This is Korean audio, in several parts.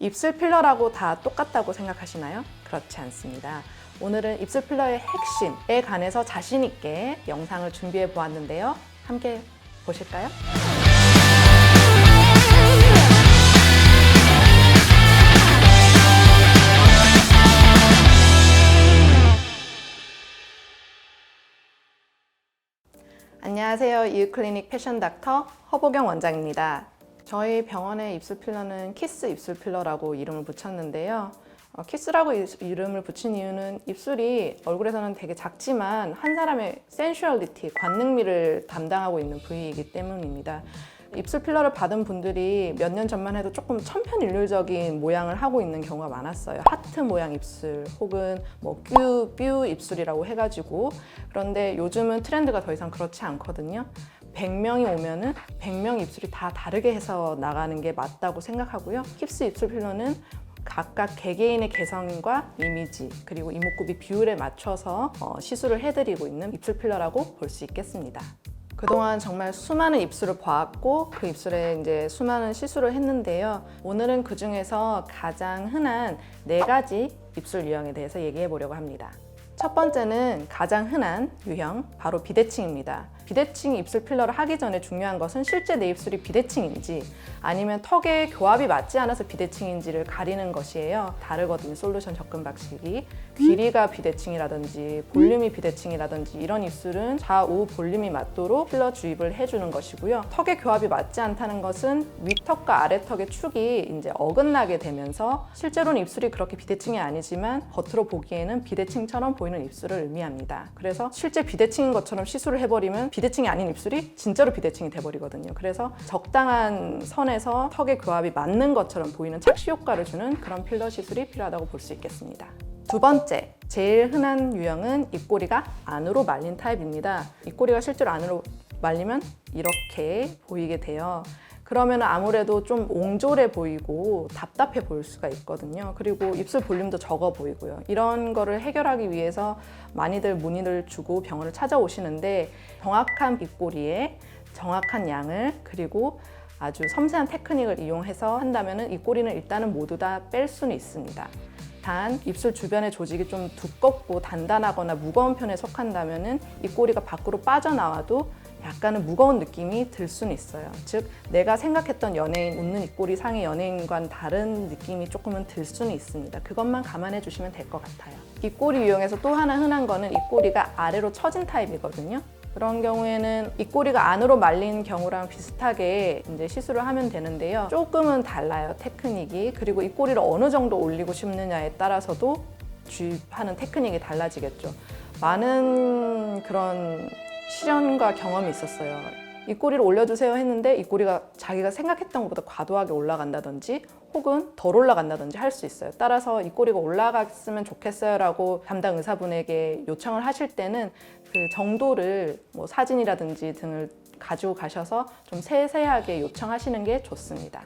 입술 필러라고 다 똑같다고 생각하시나요? 그렇지 않습니다. 오늘은 입술 필러의 핵심에 관해서 자신 있게 영상을 준비해 보았는데요. 함께 보실까요? 안녕하세요. 이유클리닉 패션 닥터 허보경 원장입니다. 저희 병원의 입술 필러는 키스 입술 필러라고 이름을 붙였는데요. 키스라고 이름을 붙인 이유는 입술이 얼굴에서는 되게 작지만 한 사람의 센슈얼리티, 관능미를 담당하고 있는 부위이기 때문입니다. 입술 필러를 받은 분들이 몇 년 전만 해도 조금 천편일률적인 모양을 하고 있는 경우가 많았어요. 하트 모양 입술 혹은 뷰 입술이라고 해가지고. 그런데 요즘은 트렌드가 더 이상 그렇지 않거든요. 100명이 오면은 100명 입술이 다 다르게 해서 나가는 게 맞다고 생각하고요. 킵스 입술 필러는 각각 개개인의 개성과 이미지 그리고 이목구비 비율에 맞춰서 시술을 해드리고 있는 입술 필러라고 볼 수 있겠습니다. 그동안 정말 수많은 입술을 보았고 그 입술에 이제 수많은 시술을 했는데요. 오늘은 그 중에서 가장 흔한 4가지 입술 유형에 대해서 얘기해 보려고 합니다. 첫 번째는 가장 흔한 유형, 바로 비대칭입니다. 비대칭 입술 필러를 하기 전에 중요한 것은 실제 내 입술이 비대칭인지 아니면 턱의 교합이 맞지 않아서 비대칭인지를 가리는 것이에요. 다르거든요, 솔루션 접근 방식이. 길이가 비대칭이라든지 볼륨이 비대칭이라든지 이런 입술은 좌우 볼륨이 맞도록 필러 주입을 해주는 것이고요. 턱의 교합이 맞지 않다는 것은 윗턱과 아래턱의 축이 이제 어긋나게 되면서 실제로는 입술이 그렇게 비대칭이 아니지만 겉으로 보기에는 비대칭처럼 보이는 입술을 의미합니다. 그래서 실제 비대칭인 것처럼 시술을 해버리면 비대칭이 아닌 입술이 진짜로 비대칭이 돼버리거든요. 그래서 적당한 선에서 턱의 교합이 맞는 것처럼 보이는 착시 효과를 주는 그런 필러 시술이 필요하다고 볼 수 있겠습니다. 두 번째, 제일 흔한 유형은 입꼬리가 안으로 말린 타입입니다. 입꼬리가 실제로 안으로 말리면 이렇게 보이게 돼요. 그러면 아무래도 좀 옹졸해 보이고 답답해 보일 수가 있거든요. 그리고 입술 볼륨도 적어 보이고요. 이런 거를 해결하기 위해서 많이들 문의를 주고 병원을 찾아오시는데 정확한 입꼬리에 정확한 양을 그리고 아주 섬세한 테크닉을 이용해서 한다면 입꼬리는 일단은 모두 다 뺄 수는 있습니다. 단 입술 주변의 조직이 좀 두껍고 단단하거나 무거운 편에 속한다면 입꼬리가 밖으로 빠져나와도 약간은 무거운 느낌이 들 수는 있어요. 즉 내가 생각했던 연예인, 웃는 입꼬리 상의 연예인과는 다른 느낌이 조금은 들 수는 있습니다. 그것만 감안해 주시면 될 것 같아요. 입꼬리 유형에서 또 하나 흔한 거는 입꼬리가 아래로 처진 타입이거든요. 그런 경우에는 입꼬리가 안으로 말린 경우랑 비슷하게 이제 시술을 하면 되는데요. 조금은 달라요, 테크닉이. 그리고 입꼬리를 어느 정도 올리고 싶느냐에 따라서도 주입하는 테크닉이 달라지겠죠. 많은 그런 실현과 경험이 있었어요. 입꼬리를 올려주세요 했는데 입꼬리가 자기가 생각했던 것보다 과도하게 올라간다든지 혹은 덜 올라간다든지 할 수 있어요. 따라서 입꼬리가 올라갔으면 좋겠어요 라고 담당 의사분에게 요청을 하실 때는 그 정도를 사진이라든지 등을 가지고 가셔서 좀 세세하게 요청하시는 게 좋습니다.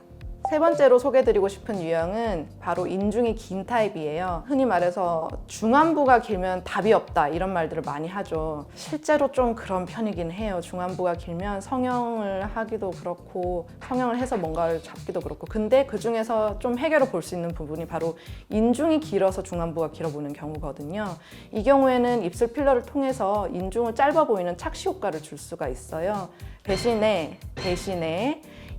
세 번째로 소개해드리고 싶은 유형은 바로 인중이 긴 타입이에요. 흔히 말해서 중안부가 길면 답이 없다 이런 말들을 많이 하죠. 실제로 좀 그런 편이긴 해요. 중안부가 길면 성형을 하기도 그렇고 성형을 해서 뭔가를 잡기도 그렇고 근데 그 중에서 좀 해결을 볼 수 있는 부분이 바로 인중이 길어서 중안부가 길어 보이는 경우거든요. 이 경우에는 입술 필러를 통해서 인중을 짧아 보이는 착시 효과를 줄 수가 있어요. 대신에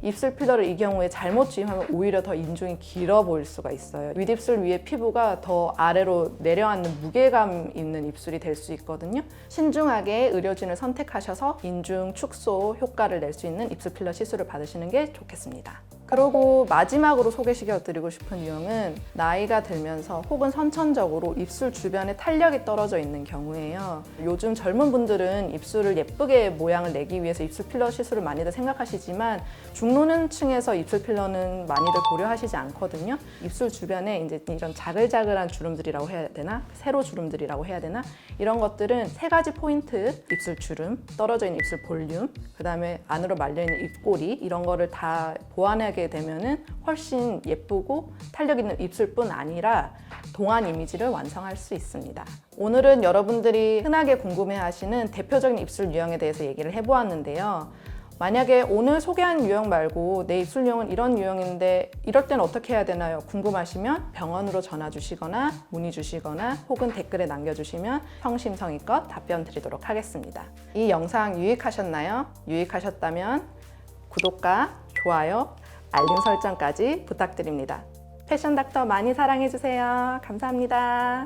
입술 필러를 이 경우에 잘못 주입하면 오히려 더 인중이 길어 보일 수가 있어요. 윗입술 위에 피부가 더 아래로 내려앉는 무게감 있는 입술이 될 수 있거든요. 신중하게 의료진을 선택하셔서 인중 축소 효과를 낼 수 있는 입술 필러 시술을 받으시는 게 좋겠습니다. 그리고 마지막으로 소개시켜드리고 싶은 유형은 나이가 들면서 혹은 선천적으로 입술 주변에 탄력이 떨어져 있는 경우예요. 요즘 젊은 분들은 입술을 예쁘게 모양을 내기 위해서 입술 필러 시술을 많이들 생각하시지만 중노년층에서 입술 필러는 많이들 고려하시지 않거든요. 입술 주변에 이제 이런 자글자글한 주름들이라고 해야 되나? 세로 주름들이라고 해야 되나? 이런 것들은 3가지 포인트, 입술 주름, 떨어져 있는 입술 볼륨, 그 다음에 안으로 말려있는 입꼬리 이런 거를 다 보완하게 되면은 훨씬 예쁘고 탄력 있는 입술뿐 아니라 동안 이미지를 완성할 수 있습니다. 오늘은 여러분들이 흔하게 궁금해하시는 대표적인 입술 유형에 대해서 얘기를 해보았는데요. 만약에 오늘 소개한 유형 말고 내 입술 유형은 이런 유형인데 이럴 때는 어떻게 해야 되나요? 궁금하시면 병원으로 전화 주시거나 문의 주시거나 혹은 댓글에 남겨주시면 성심성의껏 답변 드리도록 하겠습니다. 이 영상 유익하셨나요? 유익하셨다면 구독과 좋아요, 알림 설정까지 부탁드립니다. 패션 닥터 많이 사랑해주세요. 감사합니다.